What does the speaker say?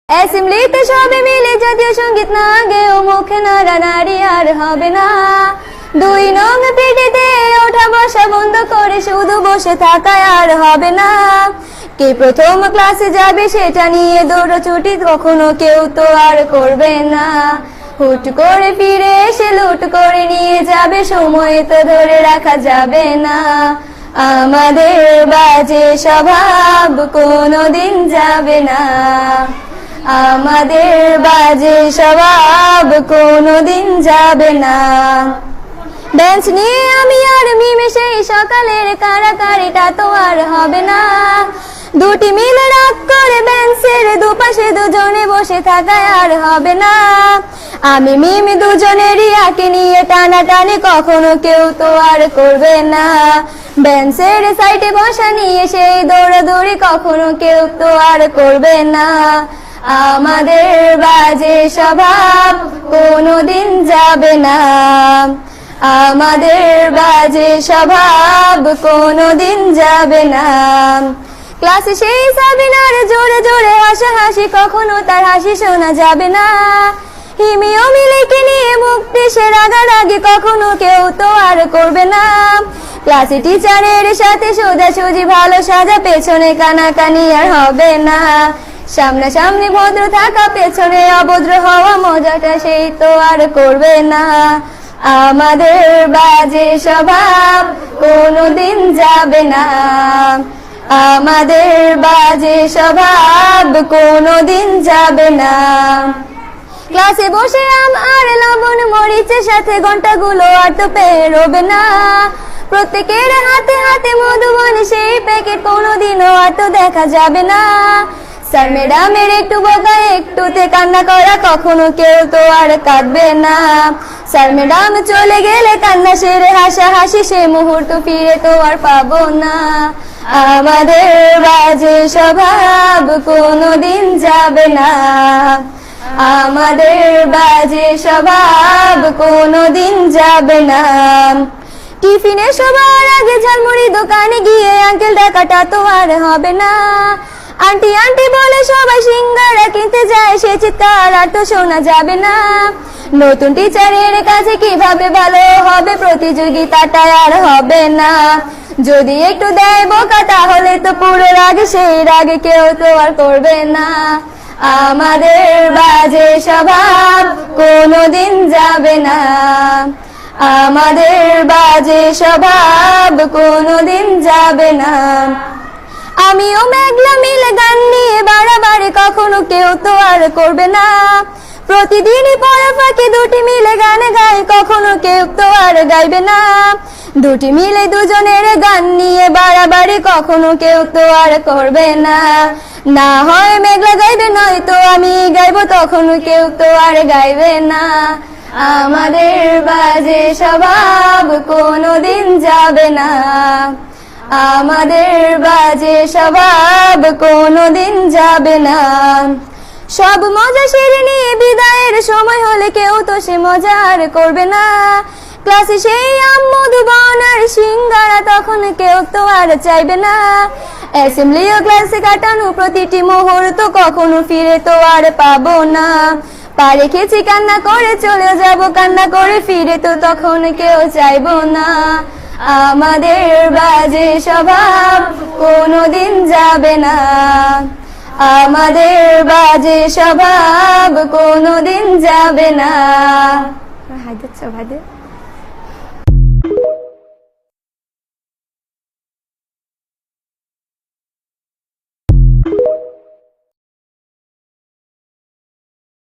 অ্যাসেম্বলিতে সবে মিলে জাতীয় সঙ্গীত না গেয়েও মুখে নাড়ানাড়ি আর হবে না। 2 নং পিটিতে ওঠা বসা বন্ধ করে শুধু বসে থাকায় আর হবে না। কে প্রথম ক্লাসে যাবে সেটা নিয়ে দৌড়াছুটি কখনো কেউ তো আর করবে না। হুট করে ফিরে এসে লুট করে নিয়ে যাবে সময় তো ধরে রাখা যাবে না। আমাদের বাজে স্বভাব কোনোদিন যাবে না। আমাদের বাজে স্বভাব কোনোদিন যাবে না। বেঞ্চ নিয়ে আমি আর মিমে সেই সকালের কারাকারিটা তো আর হবে না। দুটি মিলে রাগ করে বেঞ্চের দুপাশে দুজনে বসে থাকায় আর হবে না। আমি মিমি দুজনেরই আঁকে নিয়ে টানাটানি কখনো কেউ তো আর করবে না। বেঞ্চের সাইডে বসা নিয়ে সেই দৌড়াদৌড়ি কখনো কেউ তো আর করবে না। আমাদের বাজে স্বভাব কোনোদিন যাবে না। আমাদের বাজে স্বভাব কোনোদিন যাবে না। ক্লাসে সেই সাবিনার জোরে জোরে হাসাহাসি কখনো তার হাসি শোনা যাবে না। হিমি ও মিলিকে নিয়ে মুক্তি সে রাগারাগি কখনো কেউ তো আর করবে না। ক্লাসে টিচারের সাথে সোজাসুজি ভালো সাজা পেছনে কানাকানি আর হবে না। সামনাসামনি ভদ্র থাকা পেছনে অভদ্র হওয়া মজাটা সেই তো আর করবে না। আমাদের বাজে স্বভাব কোনোদিন যাবে না। আমাদের বাজে স্বভাব কোনোদিন যাবে না। ক্লাসে বসে আর লবণ মরিচের সাথে ঘন্টাগুলো আর তো পেরোবে না। প্রত্যেকের হাতে হাতে মধুবন সেই প্যাকেট কোনোদিনও আর তো দেখা যাবে না। স্যার ম্যাডামের একটু বকা একটুতে কান্না করা কখনো কেউ তো আর কাঁদবে না। স্যার ম্যাডাম চলে গেলে কান্না সেরে হাসাহাসি সে মুহূর্ত ফিরে তো আর পাবো না। আমাদের বাজে স্বভাব কোনোদিন যাবে না। আমাদের বাজে স্বভাব কোনোদিন যাবে না। টিফিনে সবার আগে ঝালমুড়ি দোকানে গিয়ে আঙ্কেল ডাকাটা তো আর হবে না। আন্টি আন্টি বলে সবাই সিঙ্গারা কিনতে যায় সে চিৎকার আর তো শোনা যাবে না। নতুন টিচারের কাছে কিভাবে ভালো হবে প্রতিযোগিতাটা আর হবে না। যদি একটু দেয় বোকা তাহলে তো পুরো রাগ সেই রাগে কেউ তো আর করবে না। আমাদের বাজে স্বভাব কোনোদিন যাবে না। আমাদের বাজে স্বভাব কোনোদিন যাবে না। আমিও মেঘলা মিলে গান নিয়ে বাড়াবাড়ি কখনো কেউ তো আর করবে না। প্রতিদিনই পড়া ফাঁকে দুটি মিলে গান গাই কখনো কেউ তো আর গাইবে না। দুটি মিলে দুজনের গান নিয়ে বাড়াবাড়ি কখনো কেউ তো আর করবে না। না হয় মেঘলা গাইবে নয়তো আমি গাইবো তখনো কেউ তো আর গাইবে না। আমাদের বাজে স্বভাব কোনোদিন যাবে না। আমাদের বাজে স্বভাব কোনোদিন যাবে না। সব মজা সেরে নিয়ে বিদায়ের সময় হলে কেউ তো সে মজা আর করবে না। ক্লাসে সেই মধুবন আর সিঙ্গারা তখন কেউ তো আর চাইবে না। অ্যাসেম্বলি ও ক্লাসে কাটানো প্রতিটি মুহূর্ত কখনো ফিরে তো আর পাবো না। পা রেখেছি কান্না করে চলে যাব কান্না করে ফিরে তো তখন কেউ চাইবো না। আমাদের বাজে স্বভাব কোনোদিন যাবে না। আমাদের বাজে স্বভাব কোনোদিন যাবে না। হাই দিচ্ছ ভাই।